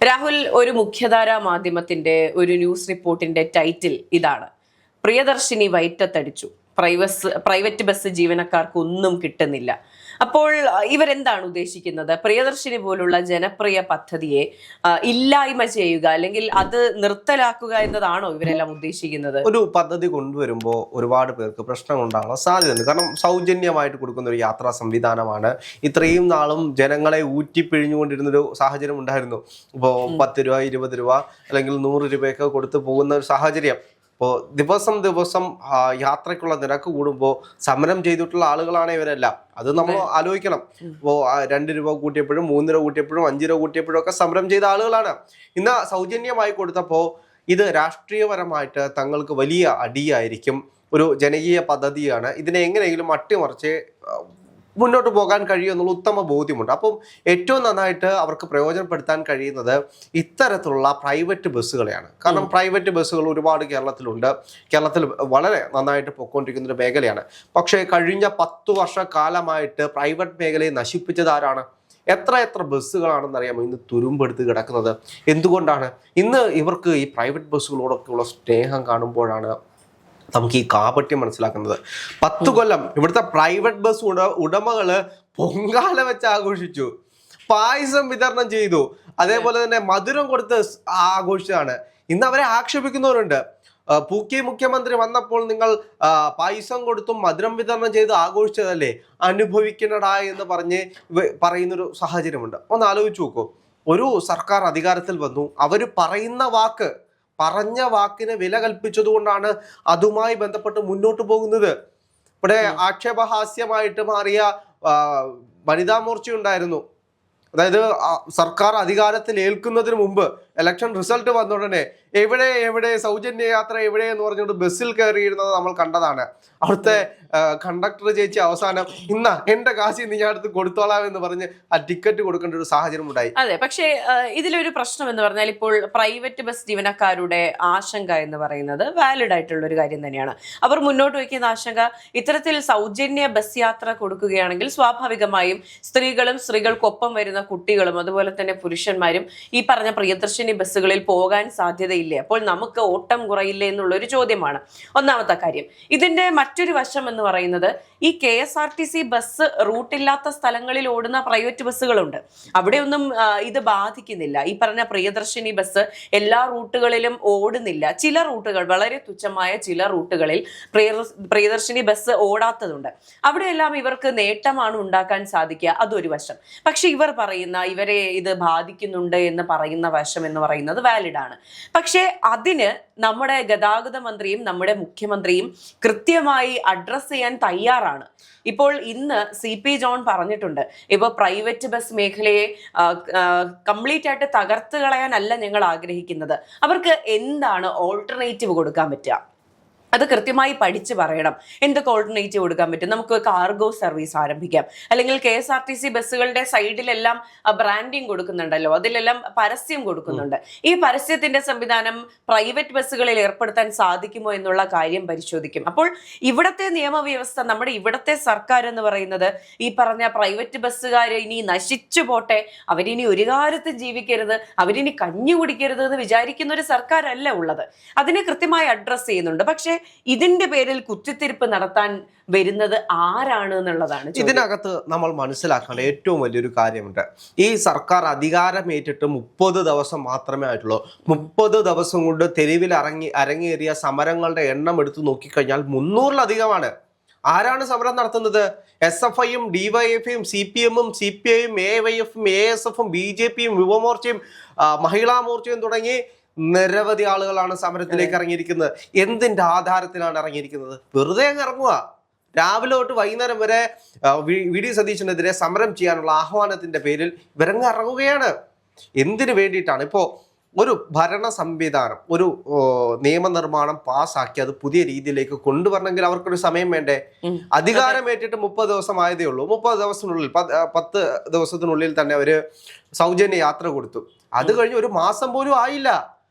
രാഹുൽ, ഒരു മുഖ്യധാരാ മാധ്യമത്തിന്റെ ഒരു ന്യൂസ് റിപ്പോർട്ടിന്റെ ടൈറ്റിൽ ഇതാണ്: പ്രിയദർശിനി വൈറ്റത്തടിച്ചു, പ്രൈവറ്റ് ബസ് ജീവനക്കാർക്ക് ഒന്നും കിട്ടുന്നില്ല. അപ്പോൾ ഇവരെന്താണ് ഉദ്ദേശിക്കുന്നത്? പ്രിയദർശിനി പോലുള്ള ജനപ്രിയ പദ്ധതിയെ ഇല്ലായ്മ ചെയ്യുക അല്ലെങ്കിൽ അത് നിർത്തലാക്കുക എന്നതാണോ ഇവരെല്ലാം ഉദ്ദേശിക്കുന്നത്? ഒരു പദ്ധതി കൊണ്ടുവരുമ്പോൾ ഒരുപാട് പേർക്ക് പ്രശ്നം ഉണ്ടാകാൻ സാധ്യതയുണ്ട്. കാരണം സൗജന്യമായിട്ട് കൊടുക്കുന്ന ഒരു യാത്രാ സംവിധാനമാണ്. ഇത്രയും നാളും ജനങ്ങളെ ഊറ്റിപ്പിഴിഞ്ഞുകൊണ്ടിരുന്നൊരു സാഹചര്യം ഉണ്ടായിരുന്നു. ഇപ്പോൾ 10 രൂപ, 20 രൂപ അല്ലെങ്കിൽ 100 രൂപയൊക്കെ കൊടുത്ത് പോകുന്ന ഒരു സാഹചര്യം. ഇപ്പോൾ ദിവസം യാത്രയ്ക്കുള്ള നിരക്ക് കൂടുമ്പോൾ സമരം ചെയ്തിട്ടുള്ള ആളുകളാണ് ഇവരെല്ലാം. അത് നമ്മൾ ആലോചിക്കണം. ഇപ്പോൾ 2 രൂപ കൂട്ടിയപ്പോഴും 3 രൂപ കൂട്ടിയപ്പോഴും 5 രൂപ കൂട്ടിയപ്പോഴും ഒക്കെ സമരം ചെയ്ത ആളുകളാണ്. ഇന്ന് സൗജന്യമായി കൊടുത്തപ്പോൾ ഇത് രാഷ്ട്രീയപരമായിട്ട് തങ്ങൾക്ക് വലിയ അടിയായിരിക്കും. ഒരു ജനകീയ പദ്ധതിയാണ്. ഇതിനെ എങ്ങനെയെങ്കിലും അട്ടിമറിച്ച് മുന്നോട്ട് പോകാൻ കഴിയുമെന്നുള്ള ഉത്തമ ബോധ്യമുണ്ട്. അപ്പം ഏറ്റവും നന്നായിട്ട് അവർക്ക് പ്രയോജനപ്പെടുത്താൻ കഴിയുന്നത് ഇത്തരത്തിലുള്ള പ്രൈവറ്റ് ബസ്സുകളെയാണ്. കാരണം പ്രൈവറ്റ് ബസ്സുകൾ ഒരുപാട് കേരളത്തിലുണ്ട്. കേരളത്തിൽ വളരെ നന്നായിട്ട് പൊയ്ക്കൊണ്ടിരിക്കുന്ന ഒരു മേഖലയാണ്. പക്ഷേ കഴിഞ്ഞ 10 വർഷക്കാലമായിട്ട് പ്രൈവറ്റ് മേഖലയെ നശിപ്പിച്ചത് ആരാണ്? എത്ര ബസ്സുകളാണെന്ന് അറിയാമോ ഇന്ന് തുരുമ്പെടുത്ത് കിടക്കുന്നത്? എന്തുകൊണ്ടാണ്? ഇന്ന് ഇവർക്ക് ഈ പ്രൈവറ്റ് ബസ്സുകളോടൊക്കെയുള്ള സ്നേഹം കാണുമ്പോഴാണ് നമുക്ക് ഈ കാപട്യം മനസ്സിലാക്കുന്നത്. 10 കൊല്ലം ഇവിടുത്തെ പ്രൈവറ്റ് ബസ് ഉടമകള് പൊങ്കാല വെച്ച് ആഘോഷിച്ചു, പായസം വിതരണം ചെയ്തു, അതേപോലെ തന്നെ മധുരം കൊടുത്ത് ആഘോഷിച്ചതാണ്. ഇന്ന് അവരെ ആക്ഷേപിക്കുന്നവരുണ്ട്. പൂക്കി മുഖ്യമന്ത്രി വന്നപ്പോൾ നിങ്ങൾ പായസം കൊടുത്തും മധുരം വിതരണം ചെയ്ത് ആഘോഷിച്ചതല്ലേ, അനുഭവിക്കണടാ എന്ന് പറയുന്നൊരു സാഹചര്യമുണ്ട്. ഒന്ന് ആലോചിച്ച് നോക്കൂ. ഒരു സർക്കാർ അധികാരത്തിൽ വന്നു, അവര് പറഞ്ഞ വാക്കിന് വില കൽപ്പിച്ചതുകൊണ്ടാണ് അതുമായി ബന്ധപ്പെട്ട് മുന്നോട്ട് പോകുന്നത്. ഇവിടെ ആക്ഷേപഹാസ്യമായിട്ട് മാറിയ വനിതാ മോർച്ച ഉണ്ടായിരുന്നു. അതായത് സർക്കാർ അധികാരത്തിൽ ഏൽക്കുന്നതിന് മുമ്പ് ഇലക്ഷൻ റിസൾട്ട് വന്ന ഉടനെ എവിടെ സൗജന്യ യാത്ര എവിടെ എന്ന് പറഞ്ഞുകൊണ്ട് ബസ്സിൽ കയറിയിരുന്നത് നമ്മൾ കണ്ടതാണ്. അവിടുത്തെ കണ്ടക്ടർ ചേച്ചി അവസാനം എന്റെ കാശി നീ അടുത്ത് കൊടുത്തോളാം എന്ന് പറഞ്ഞ് ആ ടിക്കറ്റ് കൊടുക്കേണ്ട ഒരു സാഹചര്യം ഉണ്ടായി. അതെ, പക്ഷേ ഇതിലൊരു പ്രശ്നം എന്ന് പറഞ്ഞാൽ ഇപ്പോൾ പ്രൈവറ്റ് ബസ് ജീവനക്കാരുടെ ആശങ്ക എന്ന് പറയുന്നത് വാലിഡ് ആയിട്ടുള്ള ഒരു കാര്യം തന്നെയാണ്. അവർ മുന്നോട്ട് വയ്ക്കുന്ന ആശങ്ക, ഇത്തരത്തിൽ സൗജന്യ ബസ് യാത്ര കൊടുക്കുകയാണെങ്കിൽ സ്വാഭാവികമായും സ്ത്രീകൾക്കൊപ്പം വരുന്ന കുട്ടികളും അതുപോലെ തന്നെ പുരുഷന്മാരും ഈ പറഞ്ഞ പ്രിയദർശിനി ബസ്സുകളിൽ പോകാൻ സാധ്യതയില്ലേ? അപ്പോൾ നമുക്ക് ഓട്ടം കുറയില്ലേ എന്നുള്ളൊരു ചോദ്യമാണ് ഒന്നാമത്തെ കാര്യം. ഇതിന്റെ മറ്റൊരു വശം എന്ന് പറയുന്നത്, ഈ KSRTC ബസ് റൂട്ടില്ലാത്ത സ്ഥലങ്ങളിൽ ഓടുന്ന പ്രൈവറ്റ് ബസ്സുകളുണ്ട്. അവിടെയൊന്നും ഇത് ബാധിക്കുന്നില്ല. ഈ പറഞ്ഞ പ്രിയദർശിനി ബസ് എല്ലാ റൂട്ടുകളിലും ഓടുന്നില്ല. ചില റൂട്ടുകൾ, വളരെ തുച്ഛമായ ചില റൂട്ടുകളിൽ പ്രിയദർശിനി ബസ് ഓടാത്തതുണ്ട്. അവിടെയെല്ലാം ഇവർക്ക് നേട്ടമാണ് ഉണ്ടാക്കാൻ സാധിക്കുക. അതൊരു വശം. പക്ഷെ ഇവരെ ഇത് ബാധിക്കുന്നുണ്ട് എന്ന് പറയുന്ന വശം എന്ന് പറയുന്നത് വാലിഡ് ആണ്. പക്ഷേ അതിന് നമ്മുടെ ഗതാഗത മന്ത്രിയും നമ്മുടെ മുഖ്യമന്ത്രിയും കൃത്യമായി അഡ്രസ് ചെയ്യാൻ തയ്യാറാണ്. ഇപ്പോൾ ഇന്ന് CP ജോൺ പറഞ്ഞിട്ടുണ്ട്, ഇപ്പോൾ പ്രൈവറ്റ് ബസ് മേഖലയെ കംപ്ലീറ്റ് ആയിട്ട് തകർത്ത് കളയാനല്ല ഞങ്ങൾ ആഗ്രഹിക്കുന്നത്. അവർക്ക് എന്താണ് ഓൾട്ടർനേറ്റീവ് കൊടുക്കാൻ പറ്റുക അത് കൃത്യമായി പഠിച്ചു പറയണം. എന്തൊക്കെ ഓൾട്ടർനേറ്റീവ് കൊടുക്കാൻ പറ്റും? നമുക്ക് കാർഗോ സർവീസ് ആരംഭിക്കാം. അല്ലെങ്കിൽ KSRTC ബസ്സുകളുടെ സൈഡിലെല്ലാം ബ്രാൻഡിങ് കൊടുക്കുന്നുണ്ടല്ലോ, അതിലെല്ലാം പരസ്യം കൊടുക്കുന്നുണ്ട്. ഈ പരസ്യത്തിന്റെ സംവിധാനം പ്രൈവറ്റ് ബസ്സുകളിൽ ഏർപ്പെടുത്താൻ സാധിക്കുമോ എന്നുള്ള കാര്യം പരിശോധിക്കും. അപ്പോൾ ഇവിടത്തെ നിയമവ്യവസ്ഥ, നമ്മുടെ ഇവിടത്തെ സർക്കാർ എന്ന് പറയുന്നത്, ഈ പറഞ്ഞ പ്രൈവറ്റ് ബസ്സുകാർ ഇനി നശിച്ചു പോട്ടെ, അവരിനി ഒരു കാലത്തും ജീവിക്കരുത്, അവരിനി കഞ്ഞി കുടിക്കരുത് എന്ന് വിചാരിക്കുന്ന ഒരു സർക്കാരല്ല ഉള്ളത്. അതിനെ കൃത്യമായി അഡ്രസ് ചെയ്യുന്നുണ്ട്. പക്ഷേ ഇതിന്റെ പേരിൽ കുത്തിത്തിരിപ്പ് നടത്താൻ വരുന്നത് ആരാണ് എന്നുള്ളതാണ്. ഇതിനകത്ത് നമ്മൾ മനസ്സിലാക്കേണ്ട ഏറ്റവും വലിയൊരു കാര്യമുണ്ട്. ഈ സർക്കാർ അധികാരമേറ്റിട്ട് 30 ദിവസം മാത്രമേ ആയിട്ടുള്ളൂ. 30 ദിവസം കൊണ്ട് തെരുവിൽ അരങ്ങേറിയ സമരങ്ങളുടെ എണ്ണം എടുത്തു നോക്കിക്കഴിഞ്ഞാൽ 300-ലധികമാണ്. ആരാണ് സമരം നടത്തുന്നത്? SFIയും DYFയും CPMും CPIയും AYFും ASFും BJPയും യുവമോർച്ചയും മഹിളാ മോർച്ചയും തുടങ്ങി നിരവധി ആളുകളാണ് സമരത്തിലേക്ക് ഇറങ്ങിയിരിക്കുന്നത്. എന്തിന്റെ ആധാരത്തിലാണ് ഇറങ്ങിയിരിക്കുന്നത്? വെറുതെ അങ്ങ് ഇറങ്ങുക. രാവിലെ തൊട്ട് വൈകുന്നേരം വരെ VD സതീശനെതിരെ സമരം ചെയ്യാനുള്ള ആഹ്വാനത്തിന്റെ പേരിൽ ഇവരങ്ങ് ഇറങ്ങുകയാണ്. എന്തിനു വേണ്ടിയിട്ടാണ്? ഇപ്പോൾ ഒരു ഭരണ സംവിധാനം, ഒരു നിയമനിർമ്മാണം പാസ്സാക്കി അത് പുതിയ രീതിയിലേക്ക് കൊണ്ടുവരണമെങ്കിൽ അവർക്കൊരു സമയം വേണ്ടേ? അധികാരമേറ്റിട്ട് 30 ദിവസം ആയതേ ഉള്ളൂ. 30 ദിവസത്തിനുള്ളിൽ 10 ദിവസത്തിനുള്ളിൽ തന്നെ അവര് സൗജന്യ യാത്ര കൊടുത്തു. അത് കഴിഞ്ഞ് 1 മാസം പോലും ആയില്ല.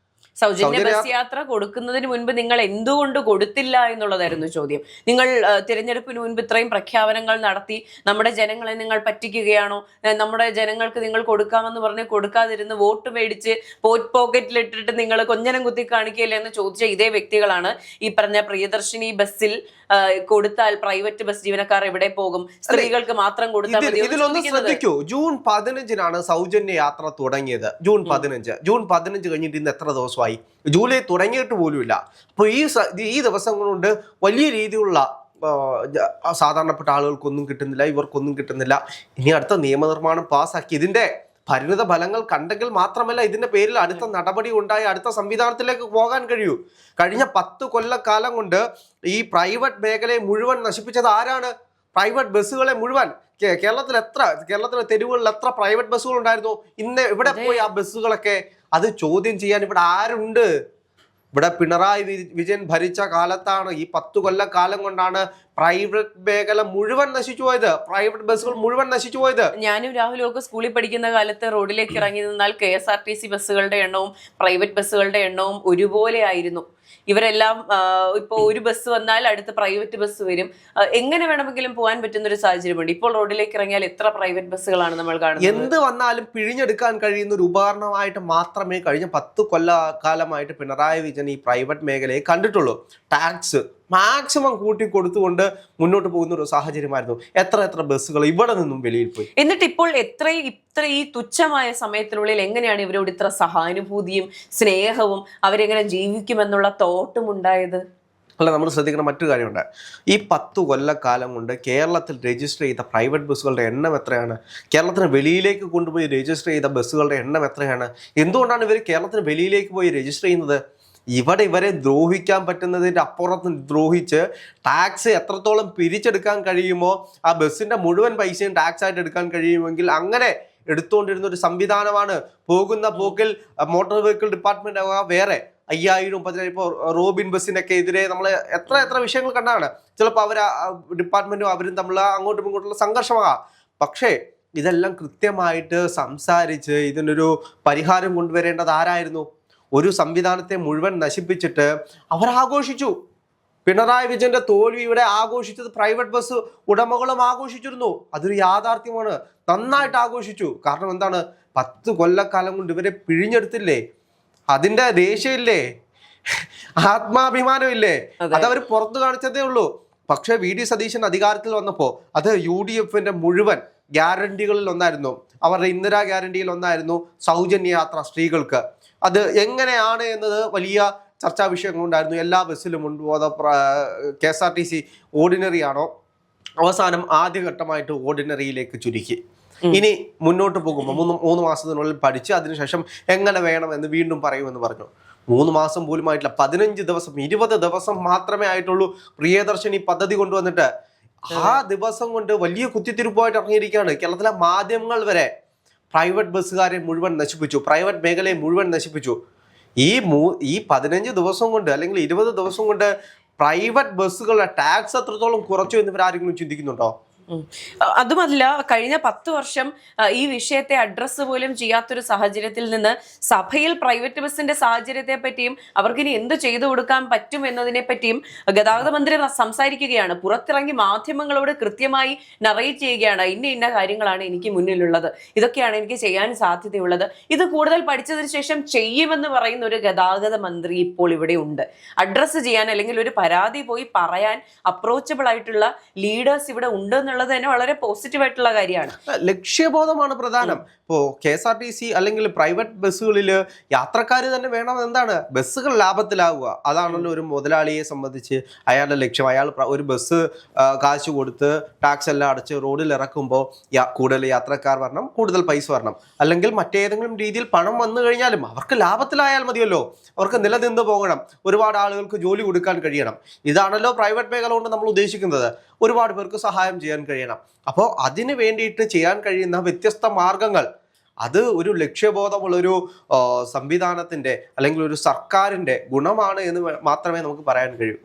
സൗജന്യ ബസ് യാത്ര കൊടുക്കുന്നതിന് മുൻപ് നിങ്ങൾ എന്തുകൊണ്ട് കൊടുത്തില്ല എന്നുള്ളതായിരുന്നു ചോദ്യം. നിങ്ങൾ തിരഞ്ഞെടുപ്പിന് മുൻപ് ഇത്രയും പ്രഖ്യാപനങ്ങൾ നടത്തി നമ്മുടെ ജനങ്ങളെ നിങ്ങൾ പറ്റിക്കുകയാണോ, നമ്മുടെ ജനങ്ങൾക്ക് നിങ്ങൾ കൊടുക്കാമെന്ന് പറഞ്ഞ് കൊടുക്കാതിരുന്ന് വോട്ട് മേടിച്ച് പോക്കറ്റിലിട്ടിട്ട് നിങ്ങൾ കൊഞ്ഞനം കുത്തി കാണിക്കുകയില്ല എന്ന് ചോദിച്ച ഇതേ വ്യക്തികളാണ് ഈ പറഞ്ഞ പ്രിയദർശിനി ബസ്സിൽ കൊടുത്താൽ പ്രൈവറ്റ് ബസ് ജീവനക്കാർ എവിടെ പോകും, സ്ത്രീകൾക്ക് മാത്രം കൊടുത്താൽ മതി. ഇതിലൊന്ന് ശ്രദ്ധിക്കൂ, ജൂൺ 15 സൗജന്യ യാത്ര തുടങ്ങിയത്. ജൂൺ 15 കഴിഞ്ഞിട്ട് ഇന്ന് എത്ര ദിവസമായി? ജൂലൈ തുടങ്ങിയിട്ട് പോലുമില്ല. അപ്പോൾ ഈ ദിവസം കൊണ്ട് വലിയ രീതിയിലുള്ള സാധാരണപ്പെട്ട ആളുകൾക്കൊന്നും കിട്ടുന്നില്ല, ഇവർക്കൊന്നും കിട്ടുന്നില്ല. ഇനി അടുത്ത നിയമനിർമ്മാണം പാസ്സാക്കി ഇതിന്റെ പരിണിത ഫലങ്ങൾ കണ്ടെങ്കിൽ മാത്രമല്ല ഇതിന്റെ പേരിൽ അടുത്ത നടപടി ഉണ്ടായി അടുത്ത സംവിധാനത്തിലേക്ക് പോകാൻ കഴിയൂ. കഴിഞ്ഞ 10 കൊല്ലക്കാലം കൊണ്ട് ഈ പ്രൈവറ്റ് മേഖലയെ മുഴുവൻ നശിപ്പിച്ചത് ആരാണ്? പ്രൈവറ്റ് ബസ്സുകളെ മുഴുവൻ. കേരളത്തിലെ തെരുവുകളിൽ എത്ര പ്രൈവറ്റ് ബസ്സുകൾ ഉണ്ടായിരുന്നു? ഇന്ന് ഇവിടെ പോയി ആ ബസ്സുകളൊക്കെ? അത് ചോദ്യം ചെയ്യാൻ ഇവിടെ ആരുണ്ട്? ഇവിടെ പിണറായി വിജയൻ ഭരിച്ച കാലത്താണ്, ഈ 10 കൊല്ലക്കാലം കൊണ്ടാണ് പ്രൈവറ്റ് മേഖല മുഴുവൻ നശിച്ചു പോയത്, പ്രൈവറ്റ് ബസ്സുകൾ മുഴുവൻ നശിച്ചു പോയത്. ഞാനും രാഹുലും ഒക്കെ സ്കൂളിൽ പഠിക്കുന്ന കാലത്ത് റോഡിലേക്ക് ഇറങ്ങി നിന്നാൽ KSRTC ബസ്സുകളുടെ എണ്ണവും പ്രൈവറ്റ് ബസ്സുകളുടെ എണ്ണവും ഒരുപോലെ ആയിരുന്നു. ഇവരെല്ലാം ഇപ്പോൾ ഒരു ബസ് വന്നാൽ അടുത്ത പ്രൈവറ്റ് ബസ് വരും. എങ്ങനെ വേണമെങ്കിലും പോകാൻ പറ്റുന്ന ഒരു സാഹചര്യമുണ്ട്. ഇപ്പോൾ റോഡിലേക്ക് ഇറങ്ങിയാൽ എത്ര പ്രൈവറ്റ് ബസ്സുകളാണ് നമ്മൾ കാണുന്നത്. എന്ത് വന്നാലും പിഴിഞ്ഞെടുക്കാൻ കഴിയുന്ന ഒരു ഉപകരണമായിട്ട് മാത്രമേ കഴിഞ്ഞ 10 കൊല്ലക്കാലമായിട്ട് പിണറായി വിജയൻ ഈ പ്രൈവറ്റ് മേഖലയെ കണ്ടിട്ടുള്ളൂ. ടാക്സ് മാക്സിമം കൂട്ടി കൊടുത്തുകൊണ്ട് മുന്നോട്ട് പോകുന്ന ഒരു സാഹചര്യമായിരുന്നു. എത്ര ബസ്സുകൾ ഇവിടെ നിന്നും വെളിയിൽ പോയി. എന്നിട്ട് ഇപ്പോൾ ഇത്ര ഈ തുച്ഛമായ സമയത്തിനുള്ളിൽ എങ്ങനെയാണ് ഇവരോട് ഇത്ര സഹാനുഭൂതിയും സ്നേഹവും അവരെങ്ങനെ ജീവിക്കുമെന്നുള്ള തോട്ടും ഉണ്ടായത്? അല്ല, നമ്മൾ ശ്രദ്ധിക്കുന്ന മറ്റൊരു കാര്യമുണ്ട്. ഈ 10 കൊല്ലക്കാലം കൊണ്ട് കേരളത്തിൽ രജിസ്റ്റർ ചെയ്ത പ്രൈവറ്റ് ബസ്സുകളുടെ എണ്ണം എത്രയാണ്? കേരളത്തിന് വെളിയിലേക്ക് കൊണ്ടുപോയി രജിസ്റ്റർ ചെയ്ത ബസ്സുകളുടെ എണ്ണം എത്രയാണ്? എന്തുകൊണ്ടാണ് ഇവർ കേരളത്തിന് വെളിയിലേക്ക് പോയി രജിസ്റ്റർ ചെയ്യുന്നത്? ഇവരെ ദ്രോഹിക്കാൻ പറ്റുന്നതിൻ്റെ അപ്പുറത്ത് ദ്രോഹിച്ച് ടാക്സ് എത്രത്തോളം പിരിച്ചെടുക്കാൻ കഴിയുമോ ആ ബസ്സിൻ്റെ മുഴുവൻ പൈസയും ടാക്സ് ആയിട്ട് എടുക്കാൻ കഴിയുമെങ്കിൽ അങ്ങനെ എടുത്തുകൊണ്ടിരുന്ന ഒരു സംവിധാനമാണ്. പോകുന്ന പോക്കിൽ മോട്ടോർ വെഹിക്കിൾ ഡിപ്പാർട്ട്മെന്റ് വേറെ 5000 10,000 ഇപ്പോൾ റോബിൻ ബസ്സിനൊക്കെ എതിരെ നമ്മൾ എത്ര വിഷയങ്ങൾ കണ്ടാണ്. ചിലപ്പോൾ ഡിപ്പാർട്ട്മെന്റും അവരും തമ്മിൽ അങ്ങോട്ടും ഇങ്ങോട്ടുള്ള സംഘർഷമാകാം. പക്ഷേ ഇതെല്ലാം കൃത്യമായിട്ട് സംസാരിച്ച് ഇതിനൊരു പരിഹാരം കൊണ്ടുവരേണ്ടത് ആരായിരുന്നു? ഒരു സംവിധാനത്തെ മുഴുവൻ നശിപ്പിച്ചിട്ട് അവർ ആഘോഷിച്ചു. പിണറായി വിജയന്റെ തോൽവി ഇവിടെ ആഘോഷിച്ചത് പ്രൈവറ്റ് ബസ് ഉടമകളും ആഘോഷിച്ചിരുന്നു. അതൊരു യാഥാർത്ഥ്യമാണ്. നന്നായിട്ട് ആഘോഷിച്ചു. കാരണം എന്താണ്? 10 കൊല്ലക്കാലം കൊണ്ട് ഇവരെ പിഴിഞ്ഞെടുത്തില്ലേ? അതിന്റെ ദേഷ്യമില്ലേ? ആത്മാഭിമാനം ഇല്ലേ? അതവർ പുറത്തു കാണിച്ചതേ ഉള്ളൂ. പക്ഷെ VD സതീശൻ അധികാരത്തിൽ വന്നപ്പോൾ അത് UDFന്റെ മുഴുവൻ ഗ്യാരണ്ടികളിൽ ഒന്നായിരുന്നു. അവരുടെ ഇന്ദിരാ ഗ്യാരണ്ടിയിൽ ഒന്നായിരുന്നു സൗജന്യ യാത്ര സ്ത്രീകൾക്ക്. അത് എങ്ങനെയാണ് എന്നത് വലിയ ചർച്ചാ വിഷയങ്ങളുണ്ടായിരുന്നു. എല്ലാ ബസ്സിലും കൊണ്ടുപോകുന്ന KSRTC ഓർഡിനറി ആണോ? അവസാനം ആദ്യഘട്ടമായിട്ട് ഓർഡിനറിയിലേക്ക് ചുരുക്കി. ഇനി മുന്നോട്ട് പോകുമ്പോൾ 3 മാസത്തിനുള്ളിൽ പഠിച്ച് അതിനുശേഷം എങ്ങനെ വേണമെന്ന് വീണ്ടും പറയുമെന്ന് പറഞ്ഞു. 3 മാസം പോലും ആയിട്ടില്ല. 15 ദിവസം 20 ദിവസം മാത്രമേ ആയിട്ടുള്ളൂ പ്രിയദർശിനി പദ്ധതി കൊണ്ടുവന്നിട്ട്. ആ ദിവസം കൊണ്ട് വലിയ കുത്തിത്തിരിപ്പായിട്ട് ഇറങ്ങിയിരിക്കുകയാണ്. കേരളത്തിലെ മാധ്യമങ്ങൾ വരെ പ്രൈവറ്റ് ബസ്സുകാരെ മുഴുവൻ നശിപ്പിച്ചു, പ്രൈവറ്റ് മേഖലയെ മുഴുവൻ നശിപ്പിച്ചു. ഈ 15 ദിവസം കൊണ്ട് അല്ലെങ്കിൽ 20 ദിവസം കൊണ്ട് പ്രൈവറ്റ് ബസ്സുകളുടെ ടാക്സ് എത്രത്തോളം കുറച്ചു എന്ന് ഇവരാരെങ്കിലും ചിന്തിക്കുന്നുണ്ടോ? അതുമല്ല, കഴിഞ്ഞ 10 വർഷം ഈ വിഷയത്തെ അഡ്രസ്സ് പോലും ചെയ്യാത്തൊരു സാഹചര്യത്തിൽ നിന്ന് സഭയിൽ പ്രൈവറ്റ് ബസിന്റെ സാഹചര്യത്തെ പറ്റിയും അവർക്കിനി എന്ത് ചെയ്തു കൊടുക്കാൻ പറ്റും എന്നതിനെ പറ്റിയും ഗതാഗത മന്ത്രി സംസാരിക്കുകയാണ്. പുറത്തിറങ്ങി മാധ്യമങ്ങളോട് കൃത്യമായി നറേറ്റ് ചെയ്യുകയാണ്. ഇന്ന കാര്യങ്ങളാണ് എനിക്ക് മുന്നിലുള്ളത്, ഇതൊക്കെയാണ് എനിക്ക് ചെയ്യാൻ സാധ്യതയുള്ളത്. ഇത് കൂടുതൽ പഠിച്ചതിന് ശേഷം ചെയ്യുമെന്ന് പറയുന്ന ഒരു ഗതാഗത മന്ത്രി ഇപ്പോൾ ഇവിടെ ഉണ്ട്. അഡ്രസ്സ് ചെയ്യാൻ അല്ലെങ്കിൽ ഒരു പരാതി പോയി പറയാൻ അപ്രോച്ചബിൾ ആയിട്ടുള്ള ലീഡേഴ്സ് ഇവിടെ ഉണ്ട് എന്നുള്ളത് തന്നെ വളരെ പോസിറ്റീവ് ആയിട്ടുള്ള കാര്യമാണ്. ലക്ഷ്യബോധമാണ് പ്രധാനം. ഇപ്പോൾ KSRTC അല്ലെങ്കിൽ പ്രൈവറ്റ് ബസ്സുകളിൽ യാത്രക്കാർ തന്നെ വേണം. എന്താണ്? ബസ്സുകൾ ലാഭത്തിലാവുക. അതാണല്ലോ ഒരു മുതലാളിയെ സംബന്ധിച്ച് അയാളുടെ ലക്ഷ്യം. അയാൾ ഒരു ബസ് കാശ് കൊടുത്ത് ടാക്സ് എല്ലാം അടച്ച് റോഡിൽ ഇറക്കുമ്പോൾ കൂടുതൽ യാത്രക്കാർ വരണം, കൂടുതൽ പൈസ വരണം. അല്ലെങ്കിൽ മറ്റേതെങ്കിലും രീതിയിൽ പണം വന്നു കഴിഞ്ഞാലും അവർക്ക് ലാഭത്തിലായാൽ മതിയല്ലോ. അവർക്ക് നിലനിന്ന് പോകണം, ഒരുപാട് ആളുകൾക്ക് ജോലി കൊടുക്കാൻ കഴിയണം. ഇതാണല്ലോ പ്രൈവറ്റ് മേഖല കൊണ്ട് നമ്മൾ ഉദ്ദേശിക്കുന്നത്. ഒരുപാട് പേർക്ക് സഹായം ചെയ്യാൻ കഴിയണം. അപ്പോൾ അതിന് വേണ്ടിയിട്ട് ചെയ്യാൻ കഴിയുന്ന വ്യത്യസ്ത മാർഗങ്ങൾ, അത് ഒരു ലക്ഷ്യബോധമുള്ളൊരു സംവിധാനത്തിൻ്റെ അല്ലെങ്കിൽ ഒരു സർക്കാരിൻ്റെ ഗുണമാണ് എന്ന് മാത്രമേ നമുക്ക് പറയാൻ കഴിയൂ.